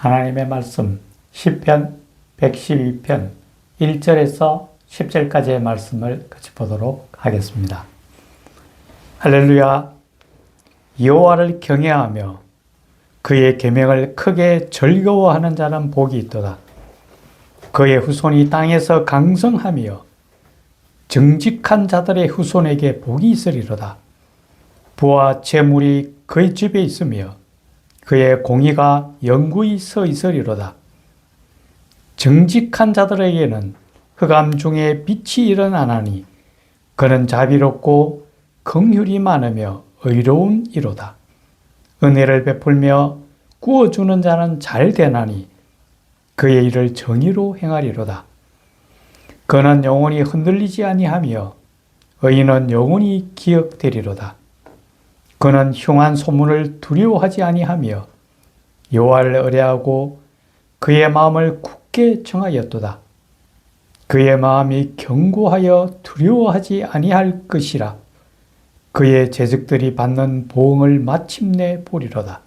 하나님의 말씀 시편 112편 1절에서 10절까지의 말씀을 같이 보도록 하겠습니다. 할렐루야. 여호와를 경외하며 그의 계명을 크게 즐거워하는 자는 복이 있도다. 그의 후손이 땅에서 강성하며 정직한 자들의 후손에게 복이 있으리로다. 부와 재물이 그의 집에 있으며 그의 공의가 영구히 서 있으리로다. 정직한 자들에게는 흑암 중에 빛이 일어나나니 그는 자비롭고 긍휼이 많으며 의로운 이로다. 은혜를 베풀며 구워주는 자는 잘 되나니 그의 일을 정의로 행하리로다. 그는 영원히 흔들리지 아니하며 의인은 영원히 기억되리로다. 그는 흉한 소문을 두려워하지 아니하며 여호와를 의뢰하고 그의 마음을 굳게 정하였도다. 그의 마음이 견고하여 두려워하지 아니할 것이라. 그의 제적들이 받는 보응을 마침내 보리로다.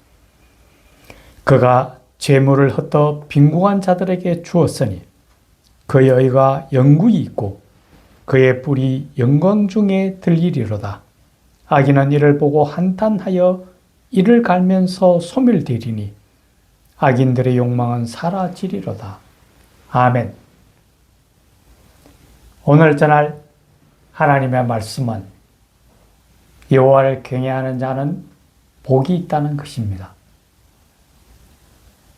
그가 재물을 흩어 빈궁한 자들에게 주었으니 그의 의가 영구히 있고 그의 뿔이 영광 중에 들리리로다. 악인은 이를 보고 한탄하여 이를 갈면서 소멸되리니 악인들의 욕망은 사라지리로다. 아멘. 오늘 전할 하나님의 말씀은 여호와를 경외하는 자는 복이 있다는 것입니다.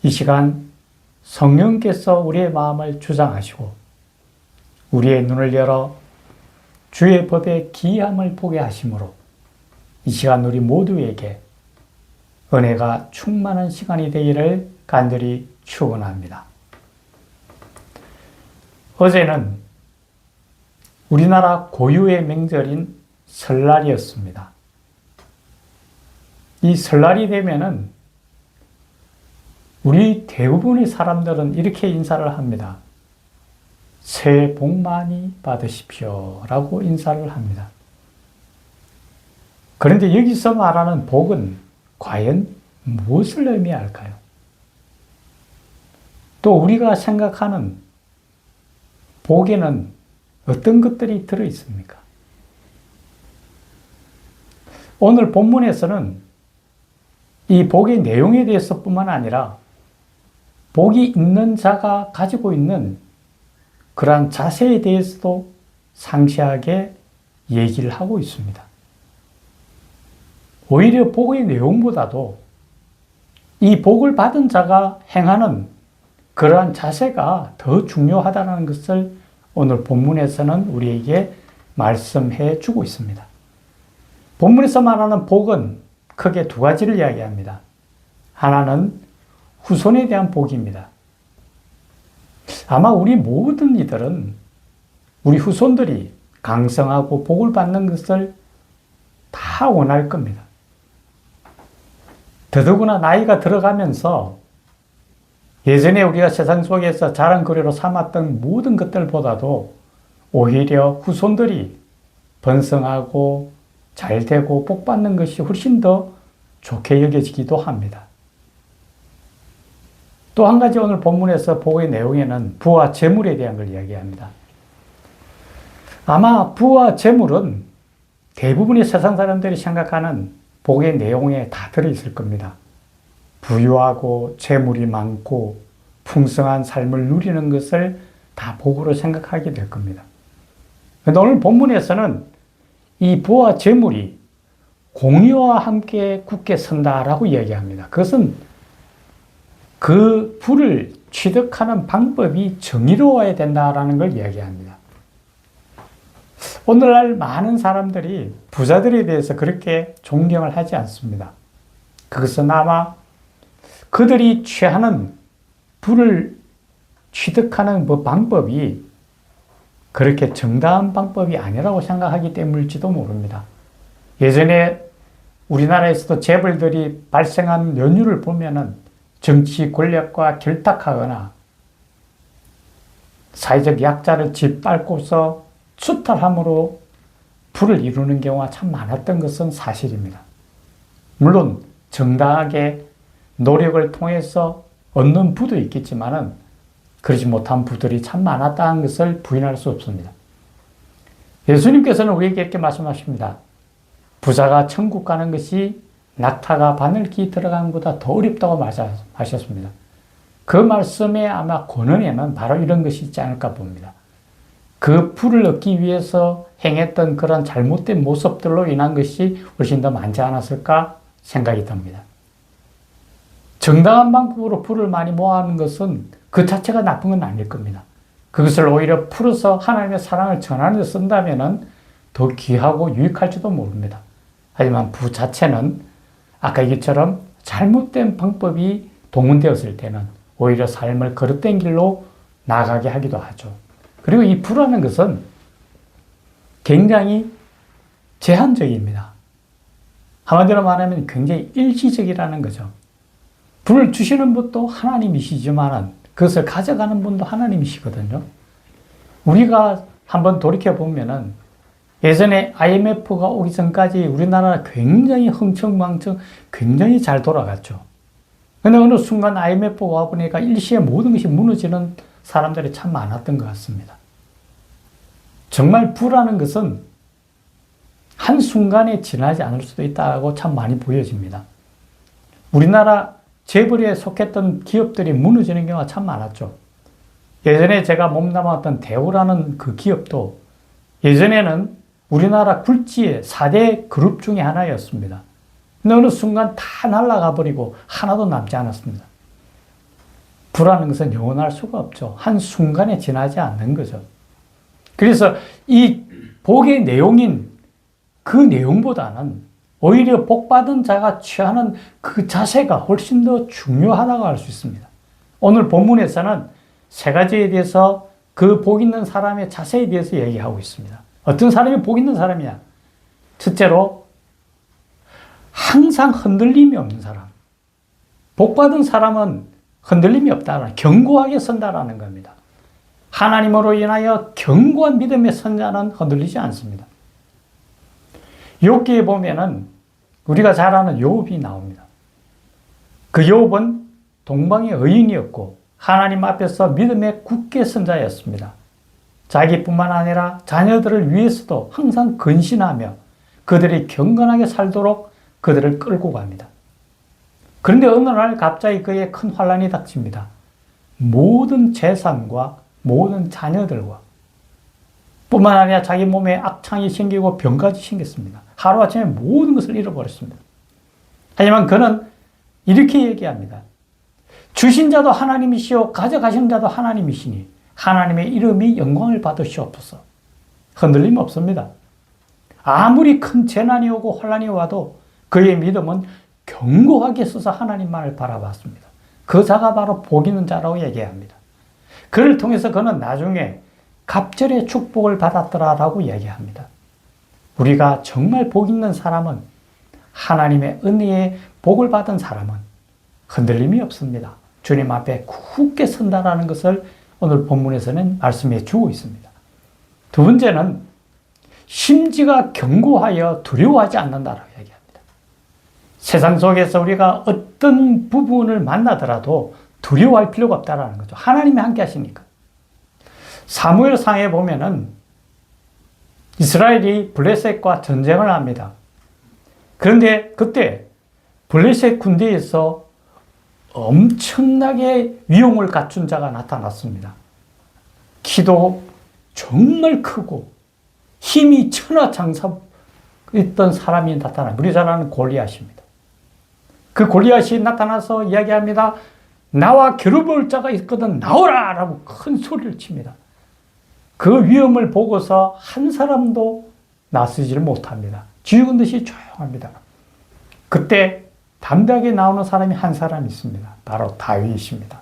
이 시간 성령께서 우리의 마음을 주장하시고 우리의 눈을 열어 주의 법의 기이함을 보게 하심으로 이 시간 우리 모두에게 은혜가 충만한 시간이 되기를 간절히 축원합니다. 어제는 우리나라 고유의 명절인 설날이었습니다. 이 설날이 되면은 우리 대부분의 사람들은 이렇게 인사를 합니다. 새해 복 많이 받으십시오 라고 인사를 합니다. 그런데 여기서 말하는 복은 과연 무엇을 의미할까요? 또 우리가 생각하는 복에는 어떤 것들이 들어있습니까? 오늘 본문에서는 이 복의 내용에 대해서 뿐만 아니라 복이 있는 자가 가지고 있는 그러한 자세에 대해서도 상세하게 얘기를 하고 있습니다. 오히려 복의 내용보다도 이 복을 받은 자가 행하는 그러한 자세가 더 중요하다는 것을 오늘 본문에서는 우리에게 말씀해 주고 있습니다. 본문에서 말하는 복은 크게 두 가지를 이야기합니다. 하나는 후손에 대한 복입니다. 아마 우리 모든 이들은 우리 후손들이 강성하고 복을 받는 것을 다 원할 겁니다. 더더구나 나이가 들어가면서 예전에 우리가 세상 속에서 자랑거리로 삼았던 모든 것들보다도 오히려 후손들이 번성하고 잘되고 복받는 것이 훨씬 더 좋게 여겨지기도 합니다. 또 한 가지 오늘 본문에서 복의 내용에는 부와 재물에 대한 걸 이야기합니다. 아마 부와 재물은 대부분의 세상 사람들이 생각하는 복의 내용에 다 들어있을 겁니다. 부유하고 재물이 많고 풍성한 삶을 누리는 것을 다 복으로 생각하게 될 겁니다. 그런데 오늘 본문에서는 이 부와 재물이 공의와 함께 굳게 선다라고 이야기합니다. 그것은 그 부를 취득하는 방법이 정의로워야 된다라는 걸 이야기합니다. 오늘날 많은 사람들이 부자들에 대해서 그렇게 존경을 하지 않습니다. 그것은 아마 그들이 취하는 부를 취득하는 그 방법이 그렇게 정당한 방법이 아니라고 생각하기 때문일지도 모릅니다. 예전에 우리나라에서도 재벌들이 발생한 연유를 보면은 정치 권력과 결탁하거나 사회적 약자를 짓밟고서 수탈함으로 부를 이루는 경우가 참 많았던 것은 사실입니다. 물론 정당하게 노력을 통해서 얻는 부도 있겠지만은 그러지 못한 부들이 참 많았다는 것을 부인할 수 없습니다. 예수님께서는 우리에게 이렇게 말씀하십니다. 부자가 천국 가는 것이 낙타가 바늘기 들어가는 것보다 더 어렵다고 말씀하셨습니다. 그 말씀에 아마 권언에는 바로 이런 것이 있지 않을까 봅니다. 그 부를 얻기 위해서 행했던 그런 잘못된 모습들로 인한 것이 훨씬 더 많지 않았을까 생각이 듭니다. 정당한 방법으로 부를 많이 모아하는 것은 그 자체가 나쁜 건 아닐 겁니다. 그것을 오히려 풀어서 하나님의 사랑을 전하는 데 쓴다면 더 귀하고 유익할지도 모릅니다. 하지만 부 자체는 아까 얘기처럼 잘못된 방법이 동원되었을 때는 오히려 삶을 거듭된 길로 나가게 하기도 하죠. 그리고 이 부라는 것은 굉장히 제한적입니다. 한마디로 말하면 굉장히 일시적이라는 거죠. 부를 주시는 분도 하나님이시지만 그것을 가져가는 분도 하나님이시거든요. 우리가 한번 돌이켜보면은 예전에 IMF가 오기 전까지 우리나라가 굉장히 흥청망청 굉장히 잘 돌아갔죠. 근데 어느 순간 IMF가 와보니까 일시에 모든 것이 무너지는 사람들이 참 많았던 것 같습니다. 정말 부라는 것은 한순간에 지나지 않을 수도 있다고 참 많이 보여집니다. 우리나라 재벌에 속했던 기업들이 무너지는 경우가 참 많았죠. 예전에 제가 몸담았던 대우라는 그 기업도 예전에는 우리나라 굴지의 4대 그룹 중에 하나였습니다. 근데 어느 순간 다 날아가 버리고 하나도 남지 않았습니다. 부라는 것은 영원할 수가 없죠. 한순간에 지나지 않는 거죠. 그래서 이 복의 내용인 그 내용보다는 오히려 복받은 자가 취하는 그 자세가 훨씬 더 중요하다고 할 수 있습니다. 오늘 본문에서는 세 가지에 대해서 그 복 있는 사람의 자세에 대해서 얘기하고 있습니다. 어떤 사람이 복 있는 사람이냐? 첫째로 항상 흔들림이 없는 사람. 복받은 사람은 흔들림이 없다는, 견고하게 선다라는 겁니다. 하나님으로 인하여 견고한 믿음의 선 자는 흔들리지 않습니다. 욥기에 보면은 우리가 잘 아는 욥이 나옵니다. 그 욥은 동방의 의인이었고 하나님 앞에서 믿음에 굳게 선 자였습니다. 자기뿐만 아니라 자녀들을 위해서도 항상 근신하며 그들이 경건하게 살도록 그들을 끌고 갑니다. 그런데 어느 날 갑자기 그의 큰 환란이 닥칩니다. 모든 재산과 모든 자녀들과 뿐만 아니라 자기 몸에 악창이 생기고 병까지 생겼습니다. 하루아침에 모든 것을 잃어버렸습니다. 하지만 그는 이렇게 얘기합니다. 주신 자도 하나님이시오 가져가신 자도 하나님이시니 하나님의 이름이 영광을 받으시옵소서. 흔들림 없습니다. 아무리 큰 재난이 오고 환란이 와도 그의 믿음은 견고하게 서서 하나님만을 바라봤습니다. 그 자가 바로 복 있는 자라고 얘기합니다. 그를 통해서 그는 나중에 갑절의 축복을 받았더라라고 얘기합니다. 우리가 정말 복 있는 사람은 하나님의 은혜에 복을 받은 사람은 흔들림이 없습니다. 주님 앞에 굳게 선다라는 것을 오늘 본문에서는 말씀해 주고 있습니다. 두 번째는 심지가 견고하여 두려워하지 않는다라고 얘기합니다. 세상 속에서 우리가 어떤 부분을 만나더라도 두려워할 필요가 없다라는 거죠. 하나님이 함께 하시니까. 사무엘상에 보면은 이스라엘이 블레셋과 전쟁을 합니다. 그런데 그때 블레셋 군대에서 엄청나게 위용을 갖춘 자가 나타났습니다. 키도 정말 크고 힘이 천하장사 있던 사람이 나타납니다. 우리 잘 아는 골리앗입니다. 그 골리앗이 나타나서 이야기합니다. 나와 겨루볼 자가 있거든 나오라! 라고 큰 소리를 칩니다. 그 위험을 보고서 한 사람도 나서지를 못합니다. 쥐죽은 듯이 조용합니다. 그때 담대하게 나오는 사람이 한 사람 있습니다. 바로 다윗입니다.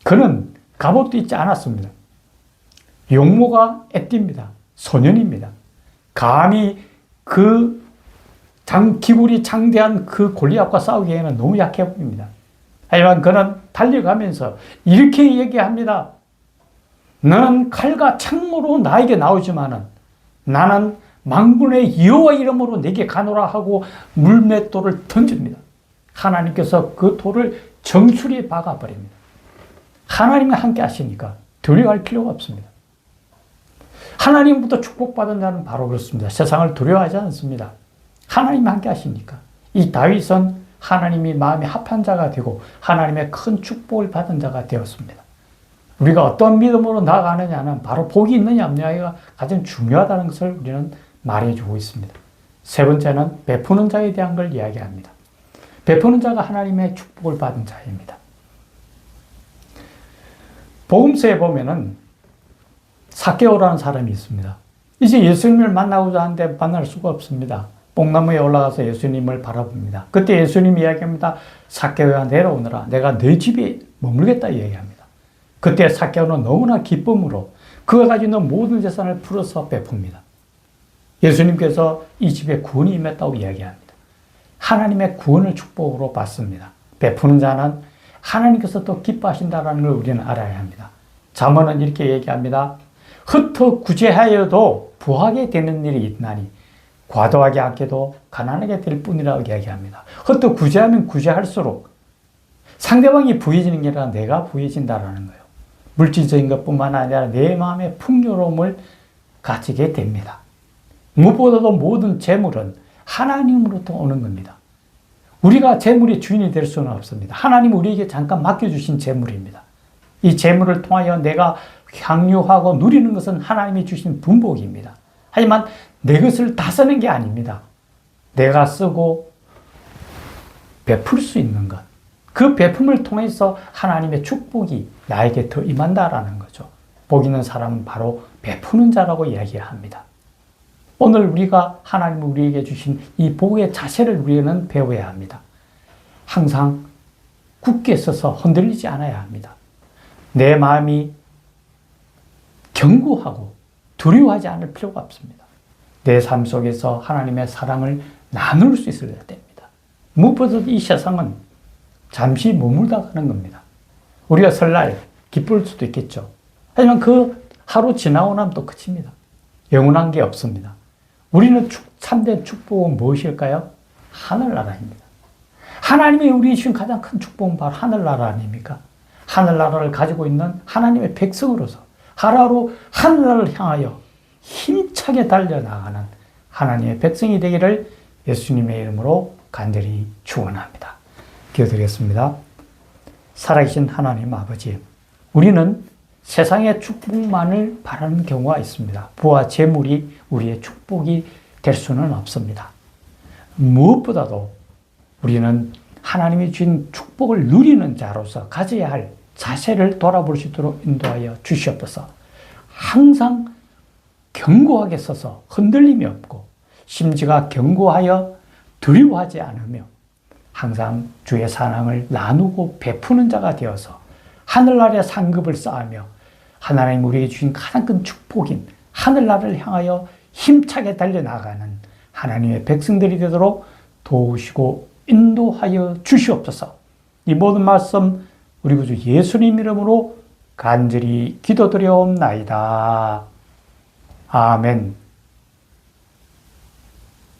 그는 갑옷도 입지 않았습니다. 용모가 애띠입니다. 소년입니다. 감히 그 기굴이 장대한 그 골리앗과 싸우기에는 너무 약해 보입니다. 하지만 그는 달려가면서 이렇게 얘기합니다. 너는 칼과 창으로 나에게 나오지만은 나는 만군의 여호와 이름으로 내게 가노라 하고 물맷돌을 던집니다. 하나님께서 그 돌을 정수리에 박아버립니다. 하나님과 함께 하시니까 두려워할 필요가 없습니다. 하나님부터 축복받은 자는 바로 그렇습니다. 세상을 두려워하지 않습니다. 하나님과 함께 하시니까. 이 다윗은 하나님이 마음에 합한 자가 되고 하나님의 큰 축복을 받은 자가 되었습니다. 우리가 어떤 믿음으로 나아가느냐는 바로 복이 있느냐 없느냐가 가장 중요하다는 것을 우리는 말해주고 있습니다. 세 번째는 베푸는 자에 대한 걸 이야기합니다. 베푸는 자가 하나님의 축복을 받은 자입니다. 복음서에 보면은 삭개오라는 사람이 있습니다. 이제 예수님을 만나고자 하는데 만날 수가 없습니다. 뽕나무에 올라가서 예수님을 바라봅니다. 그때 예수님이 이야기합니다. 삭개오야 내려오너라. 내가 네 집에 머물겠다 이야기합니다. 그때 삭개오는 너무나 기쁨으로 그가 가지고 있는 모든 재산을 풀어서 베풉니다. 예수님께서 이 집에 구원이 임했다고 이야기합니다. 하나님의 구원을 축복으로 받습니다. 베푸는 자는 하나님께서 또 기뻐하신다는 걸 우리는 알아야 합니다. 잠언은 이렇게 얘기합니다. 흩어 구제하여도 부하게 되는 일이 있나니 과도하게 아껴도 가난하게 될 뿐이라고 이야기합니다. 흩어 구제하면 구제할수록 상대방이 부해지는 게 아니라 내가 부해진다는 거예요. 물질적인 것뿐만 아니라 내 마음의 풍요로움을 가지게 됩니다. 무엇보다도 모든 재물은 하나님으로부터 오는 겁니다. 우리가 재물의 주인이 될 수는 없습니다. 하나님 우리에게 잠깐 맡겨주신 재물입니다. 이 재물을 통하여 내가 향유하고 누리는 것은 하나님이 주신 분복입니다. 하지만 내 것을 다 쓰는 게 아닙니다. 내가 쓰고 베풀 수 있는 것. 그 베품을 통해서 하나님의 축복이 나에게 더 임한다라는 거죠. 복 있는 사람은 바로 베푸는 자라고 이야기합니다. 오늘 우리가 하나님이 우리에게 주신 이 복의 자세를 우리는 배워야 합니다. 항상 굳게 서서 흔들리지 않아야 합니다. 내 마음이 견고하고 두려워하지 않을 필요가 없습니다. 내 삶 속에서 하나님의 사랑을 나눌 수 있어야 됩니다. 무엇보다도 이 세상은 잠시 머물다 가는 겁니다. 우리가 설날 기쁠 수도 있겠죠. 하지만 그 하루 지나고 나면 또 끝입니다. 영원한 게 없습니다. 우리는 참된 축복은 무엇일까요? 하늘나라입니다. 하나님이 우리에게 주신 가장 큰 축복은 바로 하늘나라 아닙니까? 하늘나라를 가지고 있는 하나님의 백성으로서 하루하루 하늘나라를 향하여 힘차게 달려나가는 하나님의 백성이 되기를 예수님의 이름으로 간절히 축원합니다. 기도드리겠습니다. 살아계신 하나님 아버지, 우리는 세상의 축복만을 바라는 경우가 있습니다. 부와 재물이 우리의 축복이 될 수는 없습니다. 무엇보다도 우리는 하나님이 주신 축복을 누리는 자로서 가져야 할 자세를 돌아볼 수 있도록 인도하여 주시옵소서. 항상 견고하게 서서 흔들림이 없고 심지가 견고하여 두려워하지 않으며 항상 주의 사랑을 나누고 베푸는 자가 되어서 하늘나라의 상급을 쌓으며 하나님 우리에게 주신 가장 큰 축복인 하늘나라를 향하여 힘차게 달려나가는 하나님의 백성들이 되도록 도우시고 인도하여 주시옵소서. 이 모든 말씀 우리 구주 예수님 이름으로 간절히 기도드려옵나이다. 아멘.